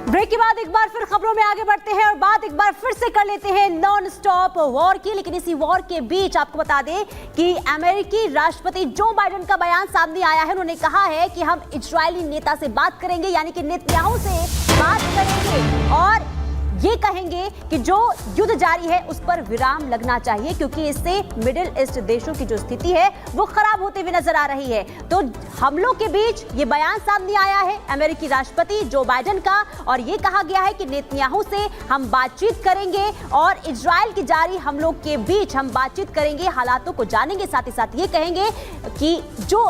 Break के बाद एक बार फिर खबरों में आगे बढ़ते हैं और बात एक बार फिर से कर लेते हैं नॉन स्टॉप वॉर की। लेकिन इसी वॉर के बीच आपको बता दें कि अमेरिकी राष्ट्रपति जो बाइडेन का बयान सामने आया है। उन्होंने कहा है कि हम इजरायली नेता से बात करेंगे, यानी कि नेतन्याहू से बात करेंगे और ये कहेंगे कि जो युद्ध जारी है उस पर विराम लगना चाहिए, क्योंकि इससे मिडिल ईस्ट देशों की जो स्थिति है वो खराब होते हुए नजर आ रही है। तो हमलों के बीच ये बयान सामने आया है अमेरिकी राष्ट्रपति जो बाइडेन का, और ये कहा गया है कि नेतन्याहू से हम बातचीत करेंगे और इजराइल की जारी हमलों के बीच हम बातचीत करेंगे, हालातों को जानेंगे, साथ ही साथ ये कहेंगे कि जो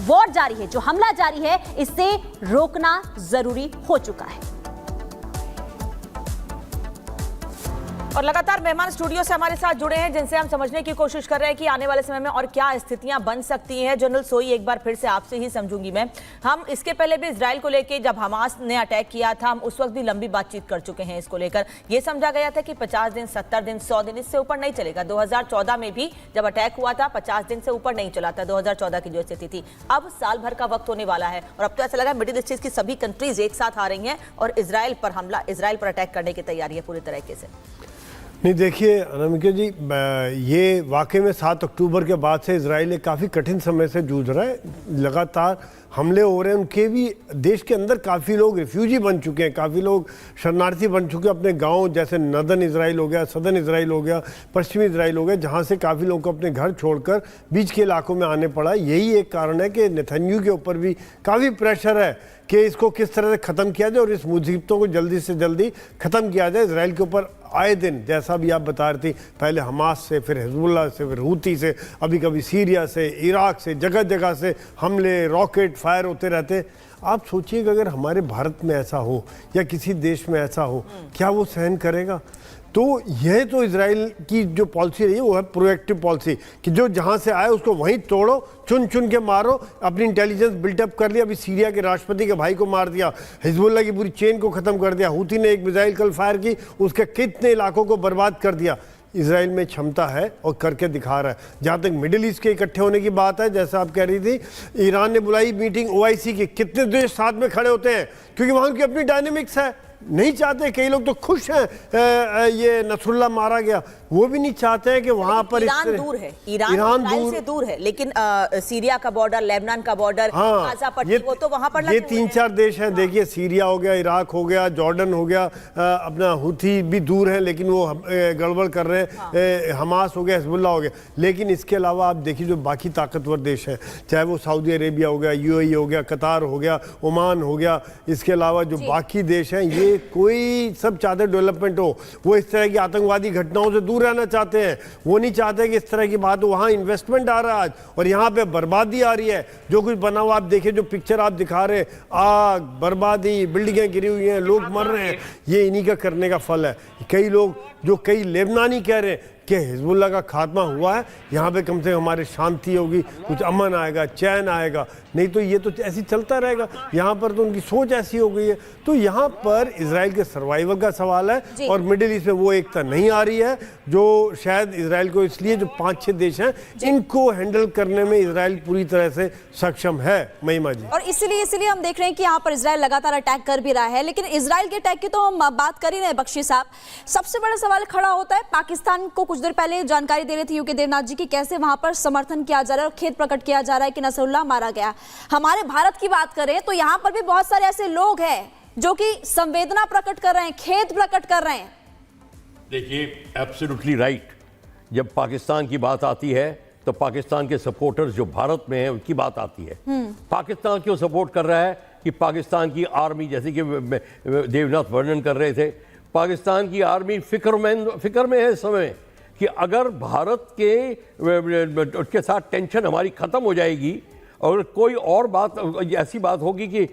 वॉर जारी है, जो हमला जारी है, इससे रोकना जरूरी हो चुका है। और लगातार मेहमान स्टूडियो से हमारे साथ जुड़े हैं, जिनसे हम समझने की कोशिश कर रहे हैं कि आने वाले समय में और क्या स्थितियां बन सकती हैं। जनरल सोई, एक बार फिर से आपसे ही समझूंगी मैं। हम इसके पहले भी इजराइल को लेकर, जब हमास ने अटैक किया था, हम उस वक्त भी लंबी बातचीत कर चुके हैं इसको लेकर। यह समझा गया था कि 50 दिन, 70 दिन, 100 दिन, इससे ऊपर नहीं चलेगा। 2014 में भी जब अटैक हुआ था 50 दिन से ऊपर नहीं चला था, 2014 की जो स्थिति थी। अब साल भर का वक्त होने वाला है और अब तो ऐसा लगा मिडिल ईस्ट की सभी कंट्रीज एक साथ आ रही हैं और इजराइल पर हमला, इजराइल पर अटैक करने की तैयारी है पूरी तरीके से। नहीं, देखिए अनामिका जी, ये वाकई में 7 अक्टूबर के बाद से इजराइल एक काफ़ी कठिन समय से जूझ रहा है। लगातार हमले हो रहे हैं, उनके भी देश के अंदर काफ़ी लोग रिफ्यूजी बन चुके हैं, काफ़ी लोग शरणार्थी बन चुके हैं अपने गांव, जैसे नदर्न इजराइल हो गया, सदर्न इजराइल हो गया, पश्चिमी इजराइल हो गया, जहां से काफ़ी लोगों को अपने घर छोड़कर बीच के इलाकों में आने पड़ा। यही एक कारण है कि नेतन्याहू के ऊपर भी काफ़ी प्रेशर है कि इसको किस तरह से ख़त्म किया जाए और इस मुसीबतों को जल्दी से जल्दी ख़त्म किया जाए। इजराइल के ऊपर आए दिन, जैसा भी आप बता रही थी, पहले हमास से, फिर हिजबुल्लाह से, फिर हूती से, अभी कभी सीरिया से, इराक से, जगह जगह से हमले, रॉकेट फायर होते रहते। आप सोचिए कि अगर हमारे भारत में ऐसा हो या किसी देश में ऐसा हो, क्या वो सहन करेगा? तो यह तो इजराइल की जो पॉलिसी रही है वो है प्रोएक्टिव पॉलिसी कि जो जहां से आए उसको वहीं तोड़ो, चुन चुन के मारो, अपनी इंटेलिजेंस बिल्टअप कर लिया। अभी सीरिया के राष्ट्रपति के भाई को मार दिया, हिजबुल्लाह की पूरी चेन को ख़त्म कर दिया, हूती ने एक मिसाइल कल फायर की, उसके कितने इलाकों को बर्बाद कर दिया। इजराइल में क्षमता है और करके दिखा रहा है। जहाँ तक मिडिल ईस्ट के इकट्ठे होने की बात है, जैसा आप कह रही थी, ईरान ने बुलाई मीटिंग OIC की, कितने देश साथ में खड़े होते हैं क्योंकि वहाँ की अपनी डायनेमिक्स है। नहीं चाहते, कई लोग तो खुश हैं ये नसरुल्लाह मारा गया, वो भी नहीं चाहते हैं कि वहां पर ईरान दूर है, ईरान से दूर है, लेकिन सीरिया का बॉर्डर, लेबनान का बॉर्डर, गाजा पट्टी, वो तो वहां पर ये 3-4 देश हैं। देखिए, सीरिया हो गया, इराक हो गया, जॉर्डन हो गया, अपना हूथी भी दूर है लेकिन वो गड़बड़ कर रहे हैं, हमास हो गया, हिजबुल्लाह हो गया। लेकिन इसके अलावा आप देखिए जो बाकी ताकतवर देश हैं, चाहे वो सऊदी अरेबिया हो गया, UAE हो गया, कतार हो गया, ओमान हो गया, इसके अलावा जो बाकी देश हैं, ये कोई सब चाहते डेवलपमेंट हो, वो इस तरह की आतंकवादी घटनाओं से दूर रहना चाहते हैं। वो नहीं चाहते कि इस तरह की बात हो। वहाँ इन्वेस्टमेंट आ रहा है आज और यहाँ पे बर्बादी आ रही है। जो कुछ बना हुआ आप देखिए, जो पिक्चर आप दिखा रहे, आग, बर्बादी, बिल्डिंगें गिरी हुई हैं, लोग मर रहे हैं, ये इन्हीं का करने का फल है। कई लोग, जो कई लेबनानी कह रहे हैं कि हिजबुल्लाह का खात्मा हुआ है, यहाँ पे कम से कम हमारी शांति होगी, कुछ अमन आएगा, चैन आएगा, नहीं तो ये तो ऐसी चलता रहेगा। यहाँ पर तो उनकी सोच ऐसी हो गई है। तो यहाँ पर इजराइल के सर्वाइवल का सवाल है और मिडिल ईस्ट में वो एकता नहीं आ रही है जो शायद इजराइल को, इसलिए जो 5-6 देश हैं इनको हैंडल करने में इजराइल पूरी तरह से सक्षम है। महिमा जी, और इसीलिए हम देख रहे हैं कि यहाँ पर इजराइल लगातार अटैक कर भी रहा है। लेकिन इजराइल के अटैक की तो हम बात कर ही रहे हैं बख्शी साहब। सबसे बड़ा सवाल खड़ा होता है, पाकिस्तान को कुछ देर पहले जानकारी दे रही थी यूके देवनाथ जी की, कैसे वहां पर समर्थन किया जा रहा है और खेद प्रकट किया जा रहा है कि नसरुल्लाह मारा गया। हमारे भारत की बात करें तो यहां पर भी बहुत सारे ऐसे लोग हैं जो कि संवेदना प्रकट कर रहे हैं, खेद प्रकट कर रहे हैं। देखिए, एब्सोल्युटली राइट। जब पाकिस्तान की बात आती है तो पाकिस्तान के सपोर्टर्स जो भारत में हैं उनकी बात आती है। पाकिस्तान क्यों सपोर्ट कर रहा है कि पाकिस्तान की आर्मी, जैसे कि देवनाथ वर्णन कर रहे थे, पाकिस्तान की आर्मी फिक्र में है इस समय कि अगर भारत के साथ टेंशन हमारी ख़त्म हो जाएगी और कोई और बात, ऐसी बात होगी कि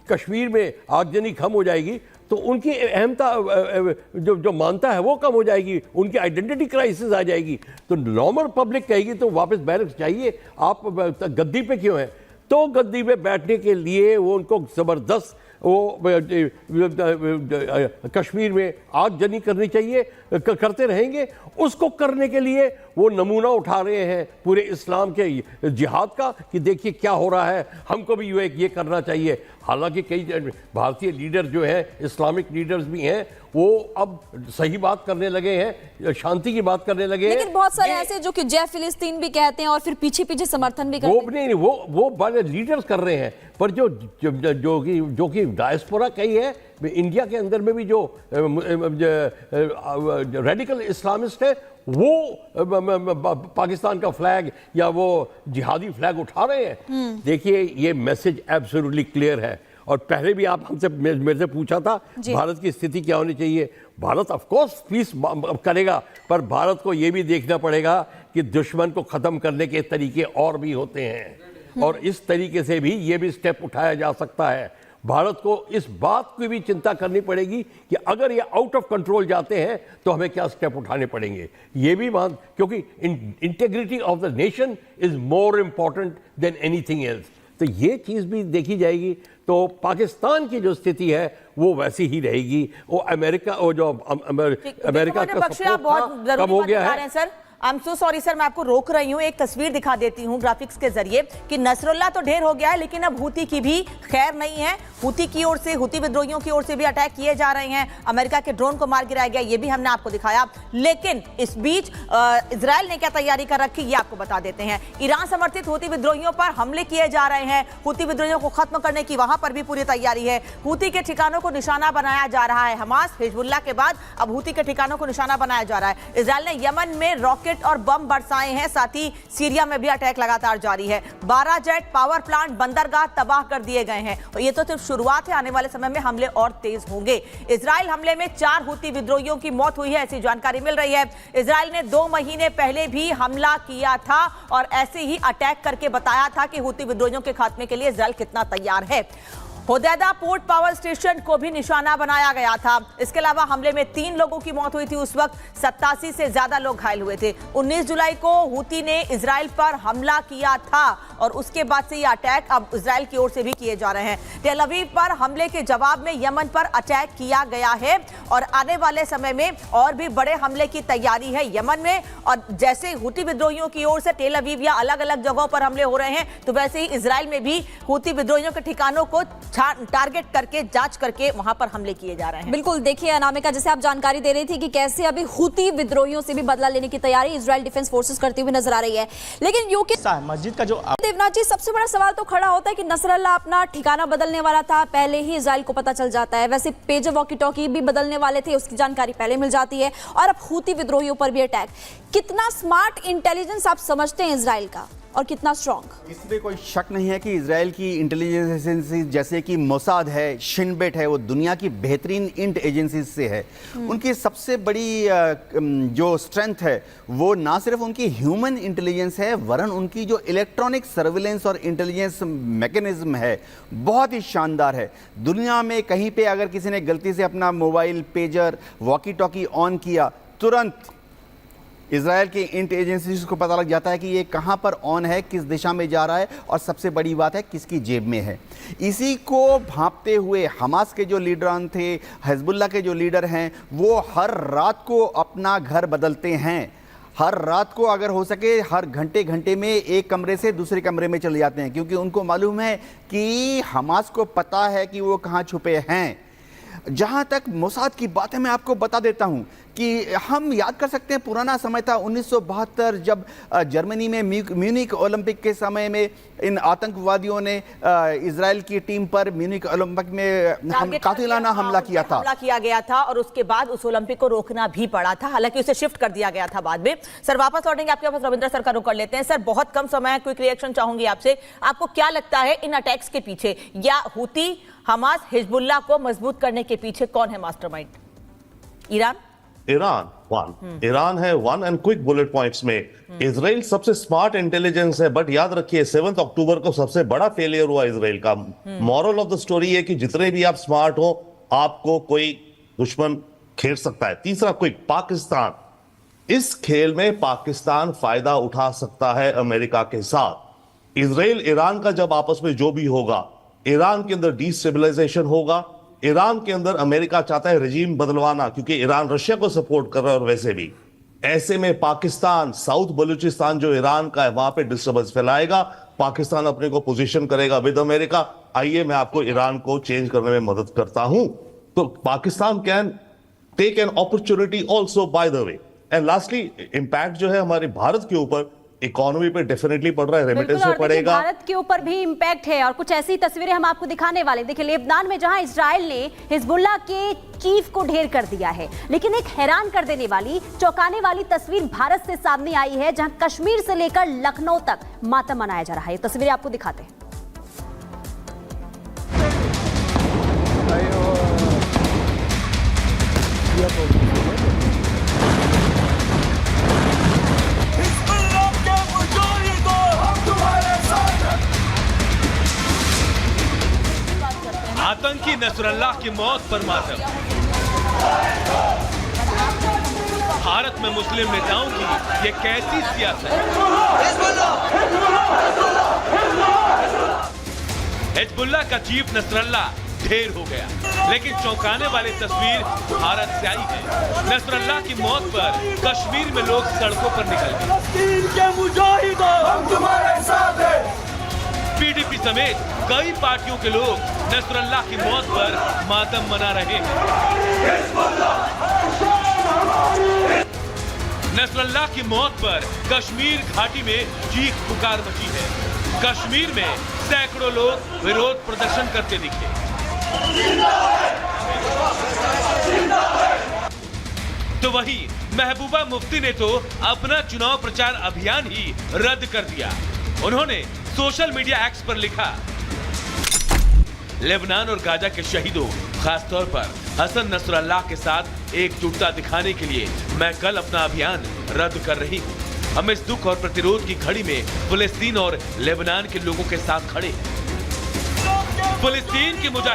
कश्मीर में आगजनी कम हो जाएगी, तो उनकी अहमता जो मानता है वो कम हो जाएगी, उनकी आइडेंटिटी क्राइसिस आ जाएगी। तो नॉर्मल पब्लिक कहेगी तो वापस बैरक्स चाहिए, आप गद्दी पे क्यों हैं? तो गद्दी पे बैठने के लिए वो उनको ज़बरदस्त वो कश्मीर में आगजनी करनी चाहिए, करते रहेंगे। उसको करने के लिए वो नमूना उठा रहे हैं पूरे इस्लाम के जिहाद का कि देखिए क्या हो रहा है, हमको भी ये करना चाहिए। हालांकि कई भारतीय लीडर जो है, इस्लामिक लीडर्स भी हैं, वो अब सही बात करने लगे हैं, शांति की बात करने लगे हैं। लेकिन बहुत सारे ऐसे जो कि जय फिलिस्तीन भी कहते हैं और फिर पीछे पीछे समर्थन भी करते वो नहीं, वो बड़े लीडर्स कर रहे हैं, पर जो कि डायस्पोरा कही है, इंडिया के अंदर में भी जो रेडिकल इस्लामिस्ट है, वो पाकिस्तान का फ्लैग या वो जिहादी फ्लैग उठा रहे हैं। देखिए, ये मैसेज एब्सोल्युटली क्लियर है। और पहले भी आप हमसे मेरे से पूछा था भारत की स्थिति क्या होनी चाहिए। भारत ऑफ कोर्स पीस करेगा, पर भारत को ये भी देखना पड़ेगा कि दुश्मन को खत्म करने के तरीके और भी होते हैं, और इस तरीके से भी ये भी स्टेप उठाया जा सकता है। भारत को इस बात की भी चिंता करनी पड़ेगी कि अगर ये आउट ऑफ कंट्रोल जाते हैं तो हमें क्या स्टेप उठाने पड़ेंगे। ये भी क्योंकि integrity of the nation is more important than anything else. तो ये चीज़ भी देखी जाएगी। तो पाकिस्तान की जो स्थिति है वो वैसी ही रहेगी। वो अमेरिका, वो जो अमेरिका का सपोर्ट कम हो गया है। Sir, I am so sorry sir, मैं आपको रोक रही हूँ। एक तस्वीर दिखा देती हूँ ग्राफिक्स के जरिए कि नसरुल्ला तो ढेर हो गया है, लेकिन अब हुती की भी खैर नहीं है। हुती की ओर से, हुती विद्रोहियों की ओर से भी अटैक किए जा रहे हैं। अमेरिका के ड्रोन को मार गिराया गया, ये भी हमने आपको दिखाया। लेकिन इस बीच इजरायल ने क्या तैयारी कर रखी, ये आपको बता देते हैं। ईरान समर्थित हुती विद्रोहियों पर हमले किए जा रहे हैं। हुती विद्रोहियों को खत्म करने की वहां पर भी पूरी तैयारी है। हुती के ठिकानों को निशाना बनाया जा रहा है। हमास, हिजबुल्लाह के बाद अब हुती के ठिकानों को निशाना बनाया जा रहा है। इजरायल ने यमन में रॉकेट और बम बरसाए हैं, साथ ही सीरिया में भी अटैक लगातार जारी है। 12 जेट, पावर प्लांट, बंदरगाह तबाह कर दिए गए हैं। और ये तो सिर्फ शुरुआत है, आने वाले समय में हमले और तेज होंगे। इजरायल हमले में 4 हुती विद्रोहियों की मौत हुई है, ऐसी जानकारी मिल रही है। इजरायल ने 2 महीने पहले भी हमला किया था और ऐसे ही अटैक करके बताया था कि हुती विद्रोहियों के खात्मे के लिए इजरायल कितना तैयार है। होदैदा पोर्ट पावर स्टेशन को भी निशाना बनाया गया था। इसके अलावा हमले में 3 लोगों की मौत हुई थी। उस वक्त 87 से ज्यादा लोग घायल हुए थे। 19 जुलाई को हुती ने इजराइल पर हमला किया था और उसके बाद से ये अटैक अब इजराइल की ओर से भी किए जा रहे हैं। टेल अवीव पर हमले के जवाब में यमन पर अटैक किया गया है और आने वाले समय में और भी बड़े हमले की तैयारी है यमन में। और जैसे हुती विद्रोहियों की ओर से टेल अवीव या अलग अलग जगहों पर हमले हो रहे हैं, तो वैसे ही इजराइल में भी हुती विद्रोहियों के ठिकानों को टारगेट करके, जांच करके वहां पर हमले किए जा रहे हैं। बिल्कुल, देखिए अनामिका, जैसे आप जानकारी दे रही थी कि कैसे अभी हुती विद्रोहियों से भी बदला लेने की तैयारी इजराइल डिफेंस फोर्सेस करती हुई नजर आ रही है। लेकिन यूके मस्जिद का जो देवनाथ जी, सबसे बड़ा सवाल तो खड़ा होता है कि नसरल्ला अपना ठिकाना बदलने वाला था, पहले ही इजराइल को पता चल जाता है। वैसे पेजर वॉकी टॉकी भी बदलने वाले थे, उसकी जानकारी पहले मिल जाती है, और अब हुती विद्रोहियों पर भी अटैक। कितना स्मार्ट इंटेलिजेंस आप समझते हैं इजराइल का, और कितना स्ट्रॉन्ग? इसमें कोई शक नहीं है कि इजराइल की इंटेलिजेंस एजेंसी जैसे कि मोसाद है, शिनबेट है, वो दुनिया की बेहतरीन इंट एजेंसीज से है। उनकी सबसे बड़ी जो स्ट्रेंथ है वो ना सिर्फ उनकी ह्यूमन इंटेलिजेंस है, वरन उनकी जो इलेक्ट्रॉनिक सर्विलेंस और इंटेलिजेंस मैकेनिज्म है बहुत ही शानदार है। दुनिया में कहीं पे अगर किसी ने गलती से अपना mobile, pager, walkie talkie on किया, तुरंत इजराइल की इंट एजेंसीज को पता लग जाता है कि ये कहाँ पर ऑन है, किस दिशा में जा रहा है, और सबसे बड़ी बात है किसकी जेब में है। इसी को भांपते हुए हमास के जो लीडरान थे, हिजबुल्लाह के जो लीडर हैं, वो हर रात को अपना घर बदलते हैं। हर रात को अगर हो सके हर घंटे घंटे में एक कमरे से दूसरे कमरे में चले जाते हैं, क्योंकि उनको मालूम है कि हमास को पता है कि वो कहाँ छुपे हैं। जहाँ तक मोसाद की बात है, मैं आपको बता देता हूँ कि हम याद कर सकते हैं पुराना समय था 1972, जब जर्मनी में म्यूनिक ओलंपिक के समय में इन आतंकवादियों ने इजराइल की टीम पर म्यूनिक ओलंपिक में कातिलाना हमला किया था। हमला किया गया था और उसके बाद उस ओलंपिक को रोकना भी पड़ा था, हालांकि उसे शिफ्ट कर दिया गया था बाद में। सर, वापस लौटेंगे आपके पास, रविंद्र सर का रुख कर लेते हैं। सर, बहुत कम समय है, क्विक रिएक्शन चाहूंगी आपसे। आपको क्या लगता है इन अटैक्स के पीछे, या हुती, हमास, हिजबुल्लाह को मजबूत करने के पीछे कौन है मास्टरमाइंड? ईरान है one and quick bullet points में इजराइल सबसे स्मार्ट इंटेलिजेंस है। बट याद रखिए 7 अक्टूबर को सबसे बड़ा फेलियर हुआ इजराइल का। मॉरल ऑफ द स्टोरी है कि जितने भी आप स्मार्ट हो, आपको कोई दुश्मन खेल सकता है। तीसरा क्विक, पाकिस्तान, इस खेल में पाकिस्तान फायदा उठा सकता है अमेरिका के साथ। इजराइल ईरान का जब आपस में जो भी होगा, ईरान के अंदर डिस्टेबलाइजेशन होगा। ईरान के अंदर अमेरिका चाहता है रेजीम बदलवाना, क्योंकि ईरान रशिया को सपोर्ट कर रहा है, और वैसे भी ऐसे में पाकिस्तान साउथ बलूचिस्तान जो ईरान का है वहां पे डिस्टर्बेंस फैलाएगा। पाकिस्तान अपने को पोजीशन करेगा विद अमेरिका, आइए मैं आपको ईरान को चेंज करने में मदद करता हूं। तो Pakistan can take an opportunity also by the way. And lastly impact जो है हमारे भारत के ऊपर इकोनॉमी पे डेफिनेटली पड़ रहा है, रेमिटेंस बिल्कुल, पे और देखिए, पड़ेगा। भारत के ऊपर भी इम्पैक्ट है और कुछ ऐसी तस्वीरें हम आपको दिखाने वाले। देखिए लेबनान में जहां इजराइल ने हिजबुल्लाह के चीफ को ढेर कर दिया है, लेकिन एक हैरान कर देने वाली, चौंकाने वाली तस्वीर भारत से सामने आई है, जहां कश्मीर से लेकर लखनऊ तक मातम मनाया जा रहा है। ये तस्वीरें आपको दिखाते हैं। आतंकी नसरुल्लाह की मौत पर मातम। भारत में मुस्लिम नेताओं की ये कैसी सियासत है? हिजबुल्लाह का चीफ नसरुल्लाह ढेर हो गया, लेकिन चौंकाने वाली तस्वीर भारत से आई है। नसरुल्लाह की मौत पर कश्मीर में लोग सड़कों पर निकल गए। पीडीपी समेत कई पार्टियों के लोग नसरुल्लाह की मौत पर मातम मना रहे हैं। नसरुल्लाह की मौत पर कश्मीर घाटी में चीख पुकार मची है। कश्मीर में सैकड़ों लोग विरोध प्रदर्शन करते दिखे। तो वहीं महबूबा मुफ्ती ने तो अपना चुनाव प्रचार अभियान ही रद्द कर दिया। उन्होंने सोशल मीडिया एक्स पर लिखा, लेबनान और गाजा के शहीदों, खासतौर पर हसन नसरुल्लाह के साथ एकजुटता दिखाने के लिए मैं कल अपना अभियान रद्द कर रही हूँ। हम इस दुख और प्रतिरोध की घड़ी में फिलिस्तीन और लेबनान के लोगों के साथ खड़े हैं। फिलिस्तीन के मुजाहिदीन